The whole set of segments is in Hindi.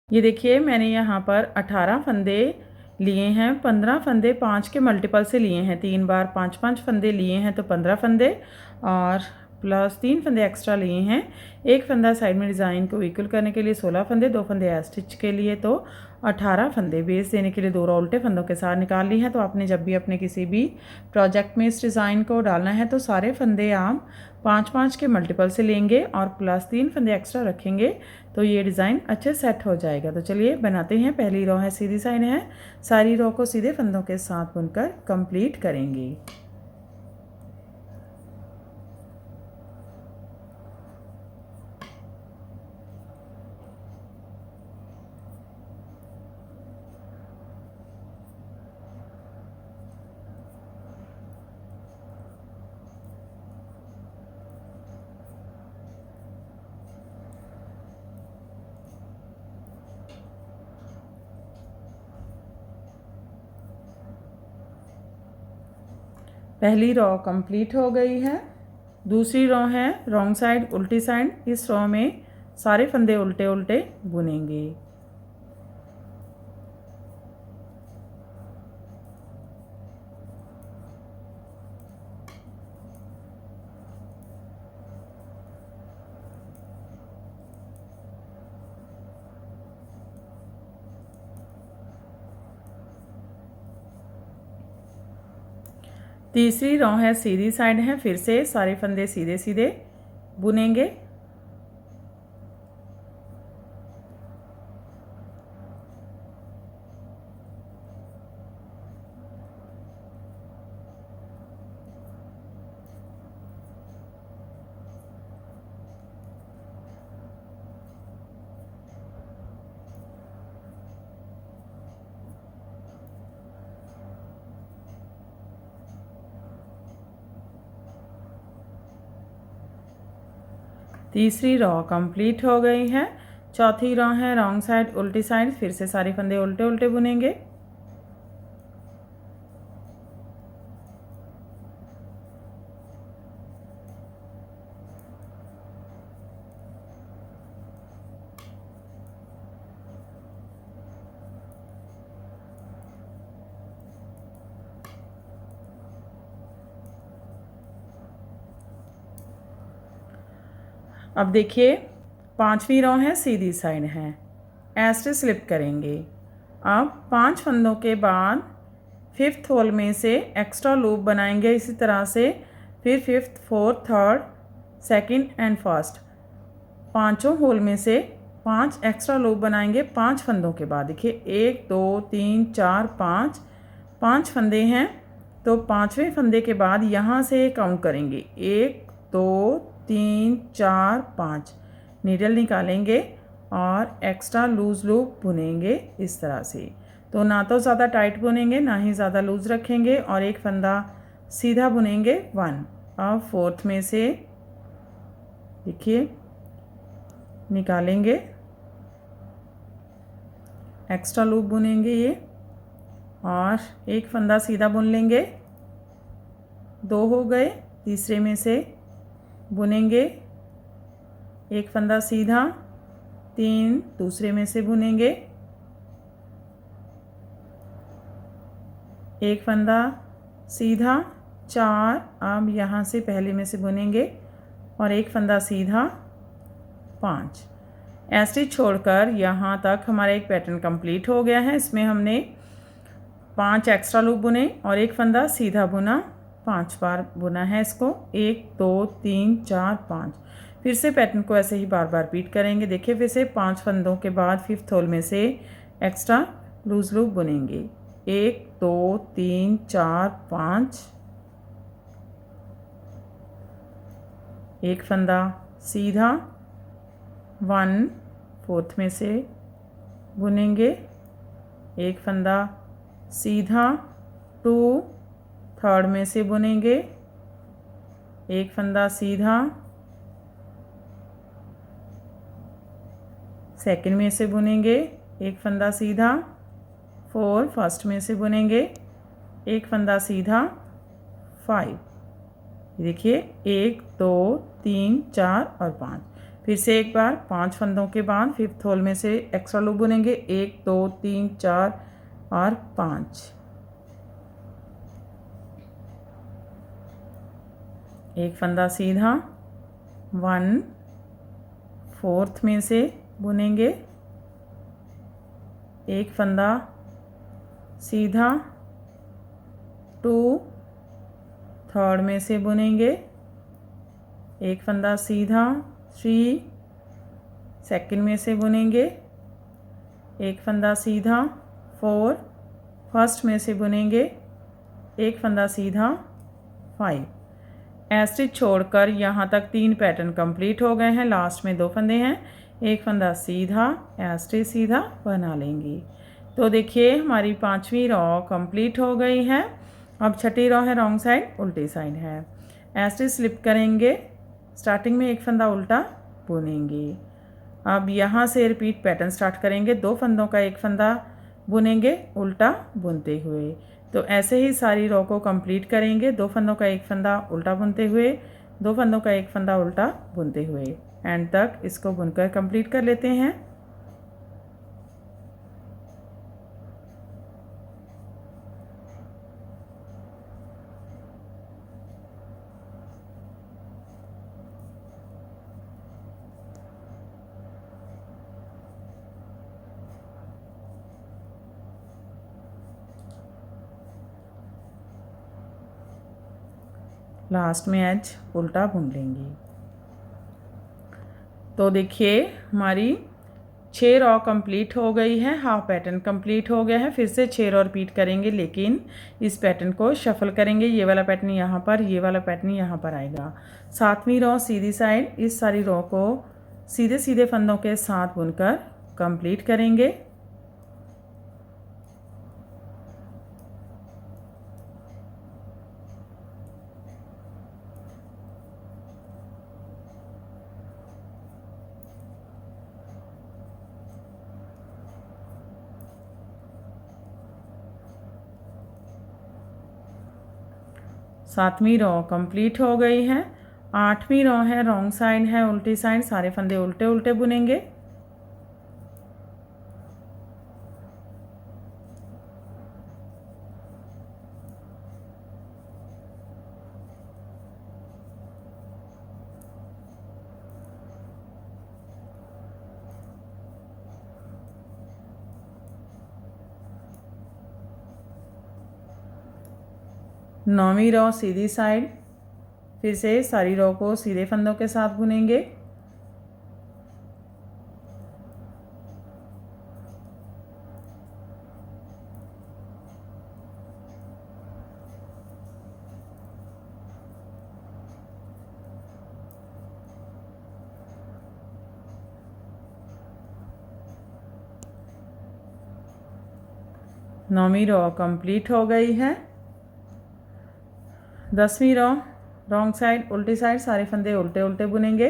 ये देखिए मैंने यहाँ पर 18 फंदे लिए हैं। 15 फंदे 5 के मल्टीपल से लिए हैं, 3 बार 5-5 फंदे लिए हैं तो 15 फंदे और प्लस 3 फंदे एक्स्ट्रा लिए हैं। एक फंदा साइड में डिज़ाइन को इक्वल करने के लिए 16 फंदे, 2 फंदे स्टिच के लिए तो 18 फंदे। बेस देने के लिए 2 रो उल्टे फंदों के साथ निकाल ली हैं। तो आपने जब भी अपने किसी भी प्रोजेक्ट में इस डिज़ाइन को डालना है तो सारे फंदे आप 5-5 के मल्टीपल से लेंगे और प्लस 3 फंदे एक्स्ट्रा रखेंगे तो ये डिज़ाइन अच्छे सेट हो जाएगा। तो चलिए बनाते हैं। पहली रो है सीधी साइड है, सारी रो को सीधे फंदों के साथ बुनकर कंप्लीट करेंगे। पहली रो कंप्लीट हो गई है। दूसरी रो है रॉन्ग साइड उल्टी साइड। इस रो में सारे फंदे उल्टे उल्टे बुनेंगे। तीसरी रो है सीधी साइड है, फिर से सारे फंदे सीधे सीधे बुनेंगे। तीसरी रो कंप्लीट हो गई है। चौथी रो है रॉन्ग साइड उल्टी साइड, फिर से सारे फंदे उल्टे उल्टे बुनेंगे। अब देखिए पांचवी रो है सीधी साइड है, ऐसे स्लिप करेंगे। अब 5 फंदों के बाद 5th होल में से एक्स्ट्रा लूप बनाएंगे इसी तरह से। फिर 5th 4th 3rd 2nd and 1st पाँचों होल में से 5 एक्स्ट्रा लूप बनाएंगे 5 फंदों के बाद। देखिए 1 2 3 4 5 फंदे हैं तो 5वें फंदे के बाद यहाँ से काउंट करेंगे 1 2 3 4 5। नीडल निकालेंगे और एक्स्ट्रा लूज़ लूप बुनेंगे इस तरह से। तो ना तो ज़्यादा टाइट बुनेंगे ना ही ज़्यादा लूज़ रखेंगे और एक फंदा सीधा बुनेंगे 1। अब 4th में से देखिए निकालेंगे, एक्स्ट्रा लूप बुनेंगे ये और एक फंदा सीधा बुन लेंगे। 2 हो गए। तीसरे में से बुनेंगे एक फंदा सीधा, 3 दूसरे में से बुनेंगे, एक फंदा सीधा, 4 अब यहाँ से पहले में से बुनेंगे और एक फंदा सीधा 5। ऐसे छोड़कर यहाँ तक हमारा एक पैटर्न कंप्लीट हो गया है। इसमें हमने 5 एक्स्ट्रा लूप बुने और एक फंदा सीधा बुना, 5 बार बुना है इसको। 1 2 3 4 5। फिर से पैटर्न को ऐसे ही बार बार रिपीट करेंगे। देखिए फिर से 5 फंदों के बाद 5th होल में से एक्स्ट्रा लूज लूप बुनेंगे। 1 2 3 4 5, एक फंदा सीधा 1 4th में से बुनेंगे, एक फंदा सीधा 2 3rd में से बुनेंगे, एक फंदा सीधा 2nd में से बुनेंगे, एक फंदा सीधा 4 1st में से बुनेंगे, एक फंदा सीधा 5। देखिए 1 2 3 4 और 5। फिर से एक बार 5 फंदों के बाद फिफ्थ होल में से एक्स्ट्रा लूप बुनेंगे, 1 2 3 4 और 5। एक फंदा सीधा 1 फोर्थ में से बुनेंगे, एक फंदा सीधा 2 थर्ड में से बुनेंगे, एक फंदा सीधा 3 सेकंड में से बुनेंगे, एक फंदा सीधा 4 फर्स्ट में से बुनेंगे, एक फंदा सीधा 5। स्टिच छोड़कर यहाँ तक 3 पैटर्न कंप्लीट हो गए हैं। लास्ट में 2 फंदे हैं, एक फंदा सीधा स्टिच सीधा बना लेंगे। तो देखिए हमारी 5वीं रॉ कंप्लीट हो गई है। अब छठी रॉ है रॉन्ग साइड, उल्टी साइड है। स्टिच स्लिप करेंगे, स्टार्टिंग में एक फंदा उल्टा बुनेंगे। अब यहाँ से रिपीट पैटर्न स्टार्ट करेंगे, 2 फंदों का एक फंदा बुनेंगे उल्टा बुनते हुए। तो ऐसे ही सारी रॉ को कंप्लीट करेंगे, 2 फंदों का एक फंदा उल्टा बुनते हुए, 2 फंदों का एक फंदा उल्टा बुनते हुए, एंड तक इसको बुनकर कंप्लीट कर लेते हैं। लास्ट में एज उल्टा बुन लेंगे। तो देखिए हमारी 6 रॉ कंप्लीट हो गई है, हाफ पैटर्न कंप्लीट हो गया है। फिर से 6 रॉ रिपीट करेंगे, लेकिन इस पैटर्न को शफल करेंगे। ये वाला पैटर्न यहाँ पर, ये वाला पैटर्न यहाँ पर आएगा। 7वीं रॉ सीधी साइड, इस सारी रॉ को सीधे सीधे फंदों के साथ बुनकर कंप्लीट करेंगे। सातवीं रॉ कंप्लीट हो गई है। 8वीं रॉ है रॉन्ग साइड है, उल्टी साइड, सारे फंदे उल्टे उल्टे बुनेंगे। नौवीं रॉ सीधी साइड, फिर से सारी रॉ को सीधे फंदों के साथ बुनेंगे। नौवीं रॉ कंप्लीट हो गई है। 10वीं रॉ रॉन्ग साइड उल्टी साइड, सारे फंदे उल्टे उल्टे बुनेंगे।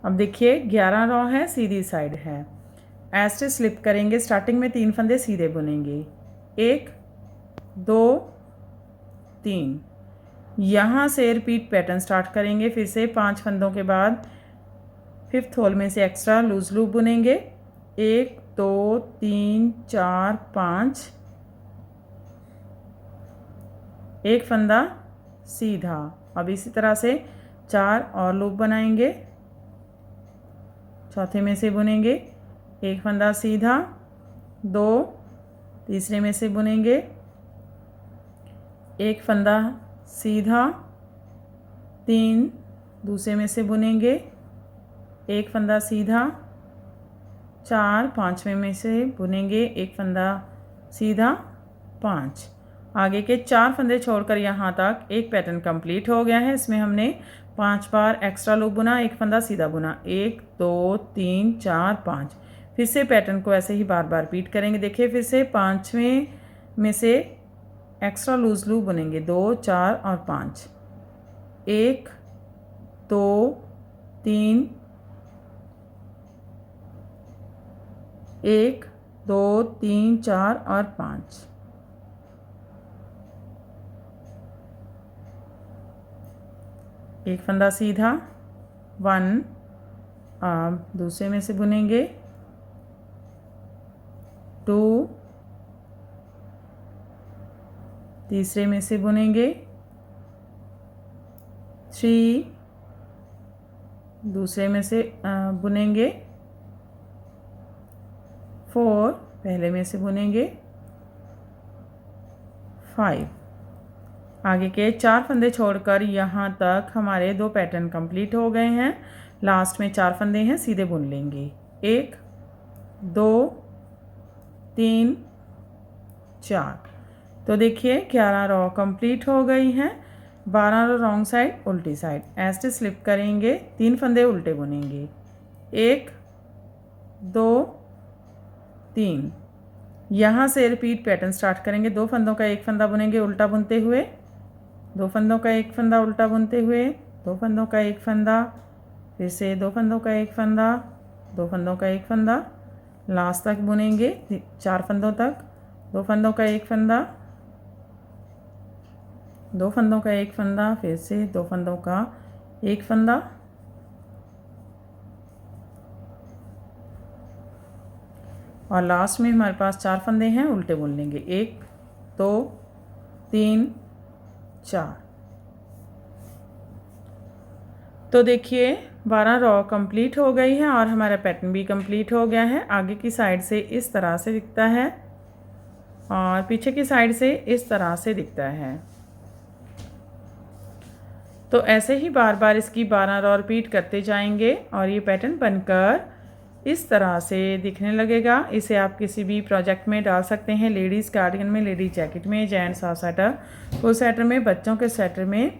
अब देखिए 11 रॉ है, सीधी साइड है। स्टिच स्लिप करेंगे, स्टार्टिंग में 3 फंदे सीधे बुनेंगे, 1 2 3। यहाँ से रिपीट पैटर्न स्टार्ट करेंगे। फिर से 5 फंदों के बाद फिफ्थ होल में से एक्स्ट्रा लूज लूप बुनेंगे, 1 2 3 4 5, एक फंदा सीधा। अब इसी तरह से 4 और लूप बनाएंगे, चौथे में से बुनेंगे, एक फंदा सीधा, 2 तीसरे में से बुनेंगे, एक फंदा सीधा, 3 दूसरे में से बुनेंगे, एक फंदा सीधा, 4 पाँचवें में से बुनेंगे, एक फंदा सीधा, 5। आगे के 4 फंदे छोड़कर यहाँ तक एक पैटर्न कंप्लीट हो गया है। इसमें हमने 5 बार एक्स्ट्रा लूप बुना, एक फंदा सीधा बुना, 1 2 3 4 5। फिर से पैटर्न को ऐसे ही बार बार रिपीट करेंगे। देखिए फिर से 5वें में से एक्स्ट्रा लूज लूप बुनेंगे 2, 4 और 5। 1 2 3, 1 2 3 4 और 5। एक फंदा सीधा 1, अब दूसरे में से बुनेंगे 2, तीसरे में से बुनेंगे 3, दूसरे में से बुनेंगे 4, पहले में से बुनेंगे 5। आगे के 4 फंदे छोड़कर यहाँ तक हमारे 2 पैटर्न कंप्लीट हो गए हैं। लास्ट में 4 फंदे हैं, सीधे बुन लेंगे। 1 2 3 4। तो देखिए 11 रो कंप्लीट हो गई हैं। 12 रो रॉन्ग साइड, उल्टी साइड ऐसे स्लिप करेंगे, 3 फंदे उल्टे बुनेंगे। 1 2 3। यहाँ से रिपीट पैटर्न स्टार्ट करेंगे। 2 फंदों का एक फंदा बुनेंगे उल्टा बुनते हुए, 2 फंदों का एक फंदा उल्टा बुनते हुए, 2 फंदों का एक फंदा, फिर से 2 फंदों का एक फंदा, 2 फंदों का एक फंदा, लास्ट तक बुनेंगे 4 फंदों तक। 2 फंदों का एक फंदा, 2 फंदों का एक फंदा, फिर से 2 फंदों का एक फंदा, और लास्ट में हमारे पास 4 फंदे हैं, उल्टे बुन लेंगे। 1 2 3 4। तो देखिए 12 रो कंप्लीट हो गई है और हमारा पैटर्न भी कंप्लीट हो गया है। आगे की साइड से इस तरह से दिखता है और पीछे की साइड से इस तरह से दिखता है। तो ऐसे ही बार बार इसकी 12 रो रिपीट करते जाएंगे और ये पैटर्न बनकर इस तरह से दिखने लगेगा। इसे आप किसी भी प्रोजेक्ट में डाल सकते हैं, लेडीज़ कार्डिगन में, लेडीज जैकेट में, gents half sweater, full sweater में, बच्चों के स्वेटर में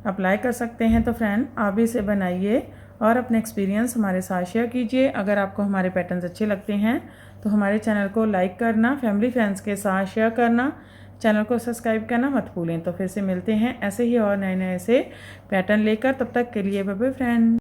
अप्लाई कर सकते हैं। तो फ्रेंड आप भी इसे बनाइए और अपने एक्सपीरियंस हमारे साथ शेयर कीजिए। अगर आपको हमारे पैटर्न्स अच्छे लगते हैं तो हमारे चैनल को लाइक करना, फैमिली फ्रेंड्स के साथ शेयर करना, चैनल को सब्सक्राइब करना मत भूलें। तो फिर से मिलते हैं ऐसे ही और नए नए से पैटर्न लेकर। तब तक के लिए बाय बाय फ्रेंड।